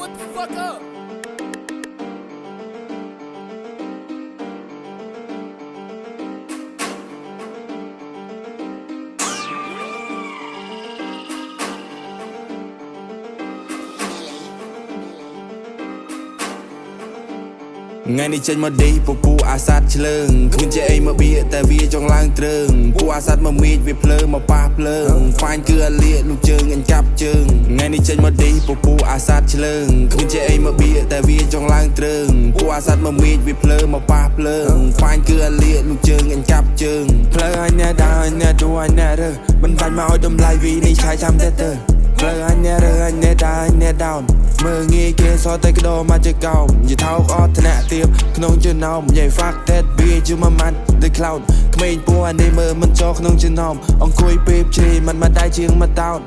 what the fuck up. ថ្ងៃនេះចេញមកឌីពូអាសាត់ឆ្លើងគ្មានជាអីមកបៀតែវាចង់ឡើងទ្រើងពូអាសាត់មកមីចវាភ្លើមកប៉ះភ្លើងហ្វាញគឺអាលៀកលោកជើងអញកាប់ជើងថ្ងៃនេះចេញមកឌីពូអាសាត់ឆ្លើងគ្មានជាអីមកបៀតែវាចង់ឡើងទ្រើងពូអាសាត់មកមីចវាភ្លើមកប៉ះភ្លើងហ្វាញគឺអាលៀកលោកជើងអញកាប់ជើងភ្លើអញណែដើរណែទួអញណែរើមិនបាញ់មកឲ្យតម្លៃវីនេះឆាយចាំតែទៅភ្លើអញណែរើអញណែដើរណែដោនមើងងាយគេសតែក្ដោមកជាកោមយីថោកអត់ថ្នាក់ទៀបក្នុងចំណោមយាយ fuck that bitch យូមកម៉ាត់ the cloud ក្មេងពូអានេះមើលមិនចោក្នុងចំណោមអង្គុយពេបជ្រីមិនមកដៃជាងមកតោត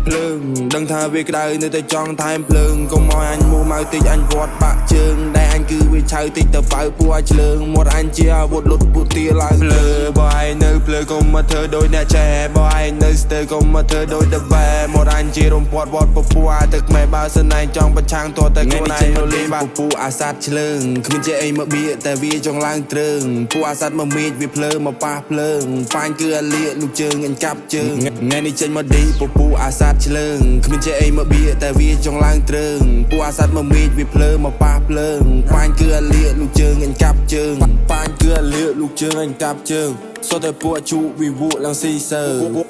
ភ្លើងដឹងថាវាក្តៅនៅតែចង់ថែមភ្លើងកុំឲ្យអញមូម៉ៅតិចអញវត្តបាក់ជើងដែលអញគឺវាឆៅតិចទៅបើពូឲ្យឆ្លើងមាត់អញជាអាវុធលុតពូទាឡើងភ្លើបើឯងនៅភ្លើកុំមកធ្វើដូចអ្នកចែបើឯងនៅស្ទើកុំមកធ្វើដូចតបែមាត់អញជារំពាត់វត្តពពូអាទឹកម៉ែបើសិនឯងចង់ប្រឆាំងតតែខ្លួនឯងនៅលីបាពូអាសាត់ឆ្លើងគ្មានជាអីមកបៀតែវាចង់ឡើងទ្រើងពូអាសាត់មកមីចវាភ្លើមកប៉ះភ្លើងហ្វាញគឺអាលៀកលោកជើងអញកាប់ជើងថ្ងៃនេះចេញមកឌីពូអាសាត់ឆ្លើងគ្មានជាអីមកបៀតែវាចង់ឡើងទ្រើងពូអាសាត់មកមីចវាភ្លើមកប៉ះភ្លើងប៉ាញ់គឺអាលៀកលោកជើងអញកាប់ជើងប៉ាញ់គឺអាលៀកលោកជើងអញកាប់ជើងសុទ្ធតែពួកជូវិវក់ឡើងស៊ីសើ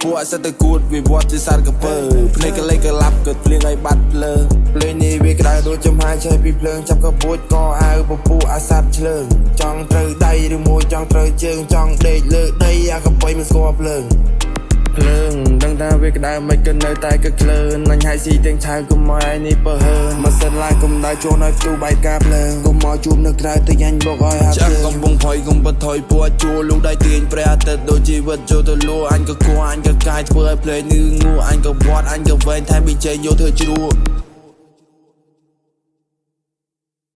ពួកអសិតតែគួតវិវត្តជាសារកពើភ្លេងកលេចកឡាប់ក៏ភ្លៀងឲ្យបាត់ភ្លើភ្លេងនេះវាក្តៅដូចចំហាយឆេះពីភ្លើងចាប់កពួចកអាវពពួកអាសាត់ឆ្លើងចង់ត្រូវដៃឬមួយចង់ត្រូវជើងចង់ដេកលើដីអាកប៉ៃមិនស្គាល់ភ្លើងភ្លើងដឹងថាវាក្តៅមិនក៏នៅតែក៏ក្លើនអញហើយស៊ីទាំងឆៅកុំមកឯនេះបើហើម៉ាសិនឡាយកុំដៅចូលឲ្យផ្ទុះបែកការភ្លើងកុំមកជួបនៅក្រៅទៅអញបកឲ្យហាប់ចាក់កំពុងផុយកុំបថយពួតជួលូកដៃទាញព្រះអាទិត្យដូចជីវិតចូលទៅលួអញក៏គួរអញក៏កាយធ្វើឲ្យភ្លេងនឺងួអញក៏វត្តអញក៏វែងថែមប៊ីជេយកធ្វើជ្រួ